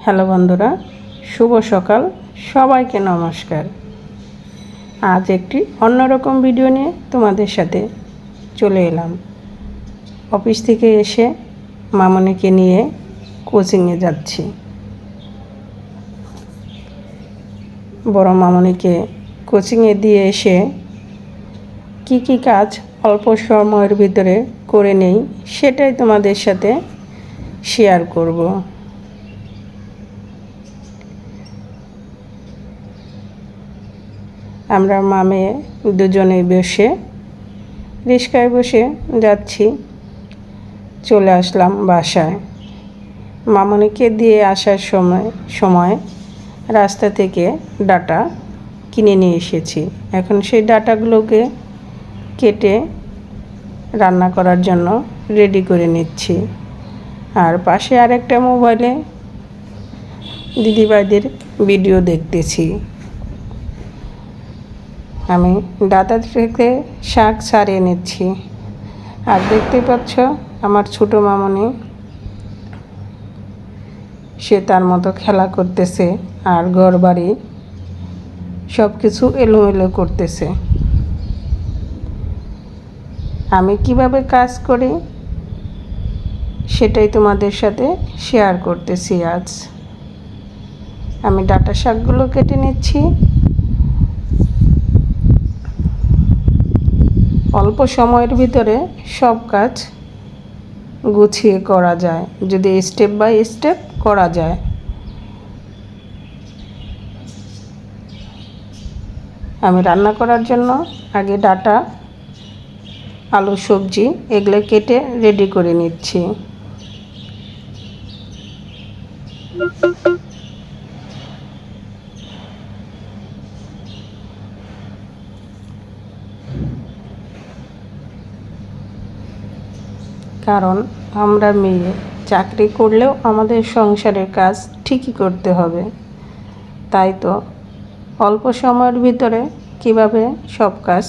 Hello বন্ধুরা, শুভ সকাল। সবাইকে নমস্কার। আজ একটি অন্যরকম ভিডিও নিয়ে তোমাদের সাথে চলে এলাম। অফিস থেকে এসে মামনিকে নিয়ে কোচিংয়ে যাচ্ছি। বড় মামনিকে কোচিংয়ে দিয়ে এসে কি কাজ অল্প সময়ের ভিতরে করে নেই সেটাই তোমাদের সাথে শেয়ার করব। আমরা মামে দুজনে বসে রিক্সায় বসে যাচ্ছি। চলে আসলাম বাসায়। মামনিকে দিয়ে আসার সময় রাস্তা থেকে ডাটা কিনে নিয়ে এসেছি। এখন সেই ডাটাগুলোকে কেটে রান্না করার জন্য রেডি করে নিচ্ছি। আর পাশে আরেকটা মোবাইলে দিদিভাইদের ভিডিও দেখতেছি। আমি ডাটা থেকে শাক ছাড়িয়ে নিচ্ছি। আর দেখতে পাচ্ছ আমার ছোটো মামনি, সে তার মতো খেলা করতেছে আর ঘর বাড়ি সব কিছু এলোমেলো করতেছে। আমি কিভাবে কাজ করি সেটাই তোমাদের সাথে শেয়ার করতেছি আজ। আমি ডাটা শাকগুলো কেটে নিচ্ছি। অল্প সময়ের ভিতরে সব কাজ গুছিয়ে করা যায় যদি স্টেপ বাই স্টেপ করা যায়। আমি রান্না করার জন্য আগে ডাটা, আলু, সবজি এগুলো কেটে রেডি করে নিচ্ছি। কারণ আমরা মেয়ে চাকরি করলেও আমাদের সংসারের কাজ ঠিকই করতে হবে। তাই তো অল্প সময়ের ভিতরে কিভাবে সব কাজ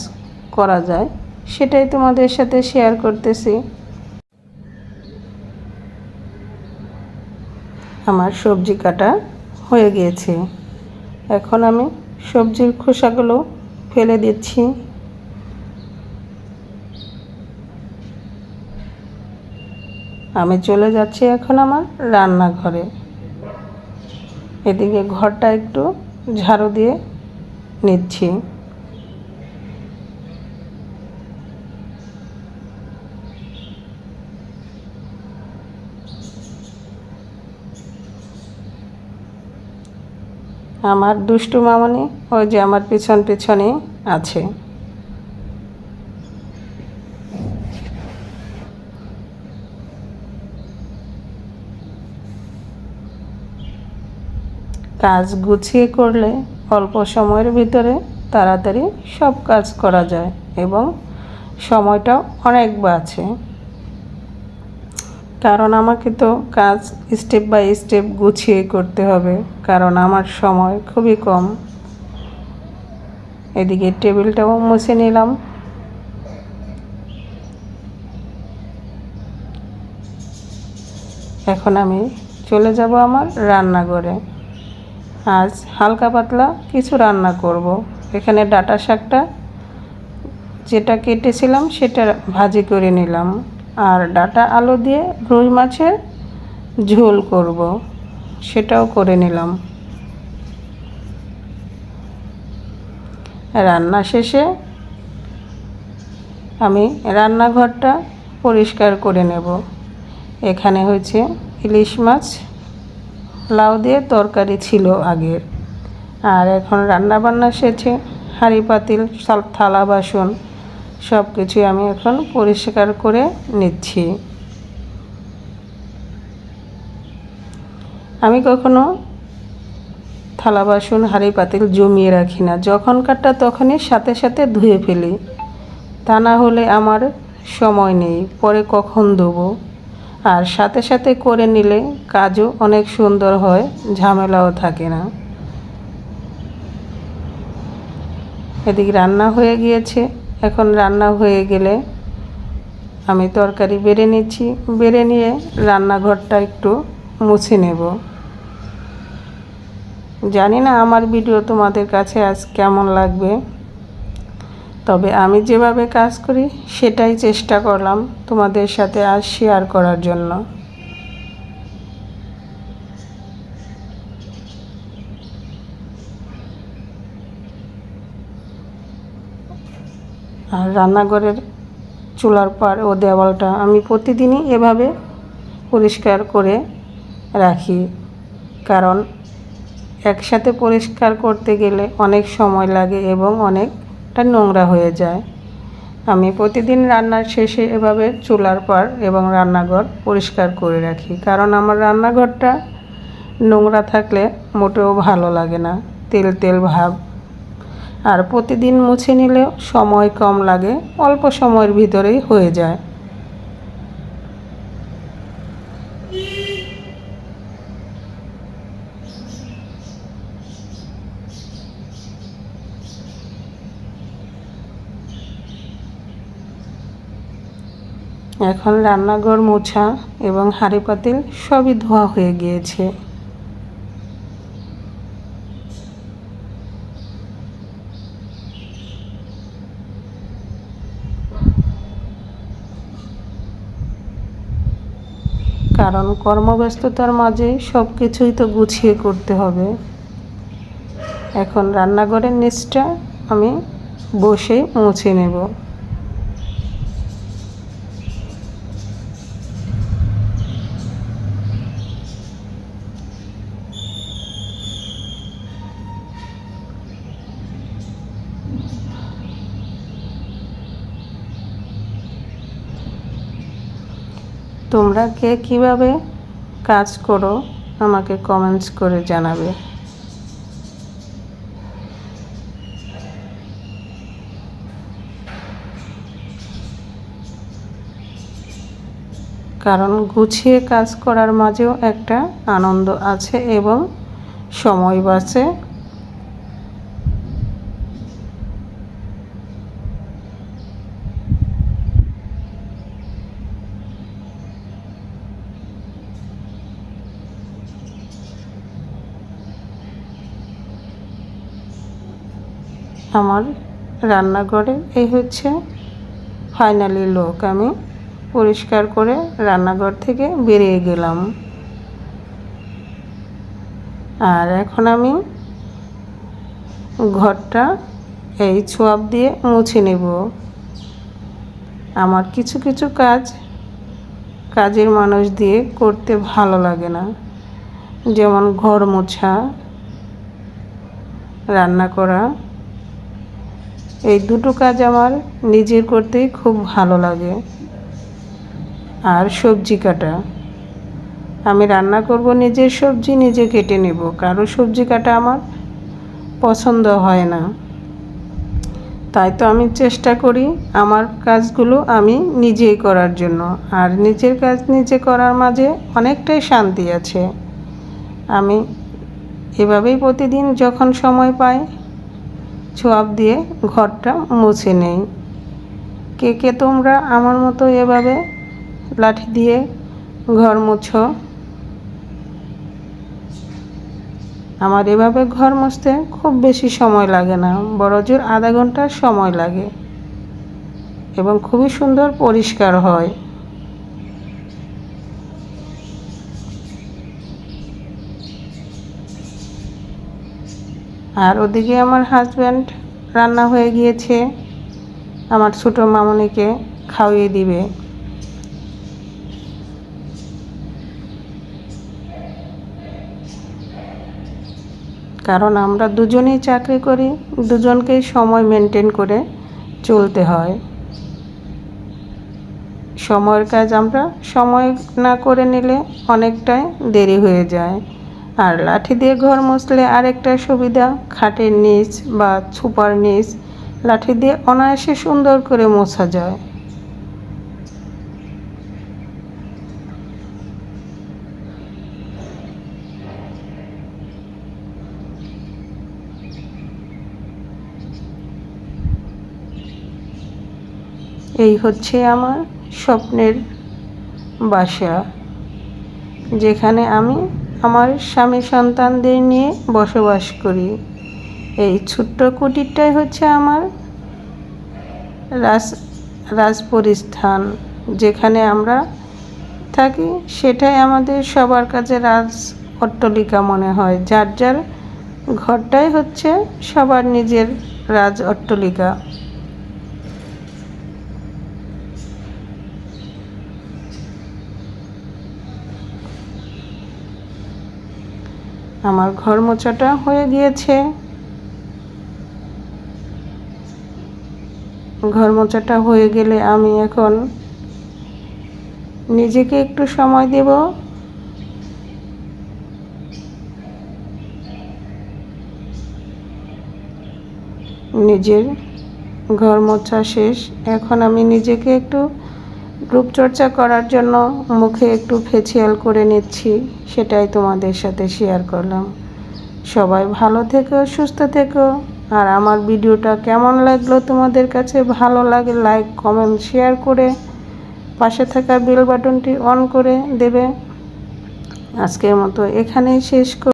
করা যায় সেটাই তোমাদের সাথে শেয়ার করতেছি। আমার সবজি কাটা হয়ে গিয়েছে। এখন আমি সবজির খোসাগুলো ফেলে দিচ্ছি। আমি চলে যাচ্ছি এখন আমার রান্নাঘরে। এদিকে ঘরটা একটু ঝাড়ু দিয়ে নিচ্ছি। আমার দুষ্টু মামনি ওই যে আমার পিছনে আছে। কাজ গুছিয়ে করলে অল্প সময়ের ভিতরে তাড়াতাড়ি সব কাজ করা যায় এবং সময়টাও অনেক বাঁচে। কারণ আমাকে তো কাজ স্টেপ বাই স্টেপ গুছিয়ে করতে হবে, কারণ আমার সময় খুবই কম। এদিকে টেবিলটাও মুছে নিলাম। এখন আমি চলে যাব আমার রান্নাঘরে। আজ হালকা পাতলা কিছু রান্না করব। এখানে ডাটা শাকটা যেটা কেটেছিলাম সেটা ভাজি করে নিলাম। আর ডাটা আলু দিয়ে রুই মাছের ঝোল করব, সেটাও করে নিলাম। রান্না শেষে আমি রান্নাঘরটা পরিষ্কার করে নেব। এখানে হয়েছে ইলিশ মাছ, লাউ দিয়ে তরকারি ছিল আগের। আর এখন রান্না বান্না শেষে হাঁড়ি পাতিল সব থালা বাসন সব কিছুই আমি এখন পরিষ্কার করে নিচ্ছি। আমি কখনো থালা বাসন হাঁড়ি পাতিল জমিয়ে রাখি না, যখনকারটা তখনই সাথে সাথে ধুয়ে ফেলি। তা না হলে আমার সময় নেই, পরে কখন ধোবো। আর সাথে সাথে করে নিলে কাজও অনেক সুন্দর হয়, ঝামেলাও থাকে না। এদিকে রান্না হয়ে গিয়েছে। এখন রান্না হয়ে গেলে আমি তরকারি বেড়ে নিচ্ছি। বেড়ে নিয়ে রান্নাঘরটা একটু মুছে নেব। জানি না আমার ভিডিও তোমাদের কাছে আজ কেমন লাগবে, তবে আমি যেভাবে কাজ করি সেটাই চেষ্টা করলাম তোমাদের সাথে আজ শেয়ার করার জন্য। আর রান্নাঘরের চুলার পাড় ও দেওয়ালটা আমি প্রতিদিনই এভাবে পরিষ্কার করে রাখি, কারণ একসাথে পরিষ্কার করতে গেলে অনেক সময় লাগে এবং অনেকটা নোংরা হয়ে যায়। আমি প্রতিদিন রান্নার শেষে এভাবে চুলার পাড় এবং রান্নাঘর পরিষ্কার করে রাখি, কারণ আমার রান্নাঘরটা নোংরা থাকলে মোটেও ভালো লাগে না, তেল তেল ভাব। আর প্রতিদিন মুছে নিলেও সময় কম লাগে, অল্প সময়ের ভিতরেই হয়ে যায়। এখন রান্নাঘর মোছা এবং হাঁড়ি পাতিল সবই ধোয়া হয়ে গিয়েছে। কারণ কর্মব্যস্ততার মাঝে সব কিছুই তো গুছিয়ে করতে হবে। এখন রান্নাঘরের নিচটা আমি বসে মুছে নেব। তোমরা কে কীভাবে কাজ করো আমাকে কমেন্টস করে জানাবে। কারণ গুছিয়ে কাজ করার মাঝেও একটা আনন্দ আছে এবং সময় বাঁচে। আমার রান্নাঘরে এই হচ্ছে ফাইনালি লুক। আমি পরিষ্কার করে রান্নাঘর থেকে বেরিয়ে গেলাম। আর এখন আমি ঘরটা এই ছোয়াব দিয়ে মুছে নেব। আমার কিছু কিছু কাজের মানুষ দিয়ে করতে ভালো লাগে না, যেমন ঘর মোছা, রান্না করা। এই দুটো কাজ আমার নিজের করতেই খুব ভালো লাগে। আর সবজি কাটা, আমি রান্না করব নিজের সবজি নিজে কেটে নেব, কারো সবজি কাটা আমার পছন্দ হয় না। তাই তো আমি চেষ্টা করি আমার কাজগুলো আমি নিজেই করার জন্য। আর নিজের কাজ নিজে করার মাঝে অনেকটাই শান্তি আছে। আমি এভাবেই প্রতিদিন যখন সময় পাই ছোয়াব দিয়ে ঘরটা মুছে নেই। কে কে তোমরা আমার মতো এভাবে লাঠি দিয়ে ঘর মুছো? আমার এভাবে ঘর মুছতে খুব বেশি সময় লাগে না, বড়জোর আধা ঘন্টার সময় লাগে এবং খুবই সুন্দর পরিষ্কার হয়। আর ওদিকে আমার হাজব্যান্ড রান্না হয়ে গিয়েছে, আমার ছোটো মামনিকে খাইয়ে দিবে। কারণ আমরা দুজনেই চাকরি করি, দুজনকেই সময় মেনটেন করে চলতে হয়। সময়ের কাজ আমরা সময় না করে নিলে অনেকটাই দেরি হয়ে যায়। আর লাঠি দিয়ে ঘর মুছলে আরেকটা সুবিধা, খাটের নিচ বা ছোপার নিচ লাঠি দিয়ে অনায়াসে সুন্দর করে মোছা যায়। এই হচ্ছে আমার স্বপ্নের বাসা, যেখানে আমি আমার স্বামী সন্তানদের নিয়ে বসবাস করি। এই ছোট্ট কুটিরটাই হচ্ছে আমার রাজপরিস্থান। যেখানে আমরা থাকি সেটাই আমাদের সবার কাছে অট্টালিকা মনে হয়। যার যার ঘরটাই হচ্ছে সবার নিজের অট্টালিকা। আমার ঘর মোছাটা হয়ে গিয়েছে। ঘর মোছাটা হয়ে গেলে আমি এখন নিজেকে একটু সময় দেব। নিজের ঘর মোছা শেষ। এখন আমি নিজেকে একটু রূপচর্চা করার জন্য মুখে একটু ফেসিয়াল করে নিচ্ছি। সেটাই তোমাদের সাথে শেয়ার করলাম। সবাই ভালো থেকো, সুস্থ থেকো। আর আমার ভিডিওটা কেমন লাগলো তোমাদের কাছে? ভালো লাগে লাইক, কমেন্ট, শেয়ার করে পাশে থাকা বেল বাটনটি অন করে দেবে। আজকের মতো এখানেই শেষ।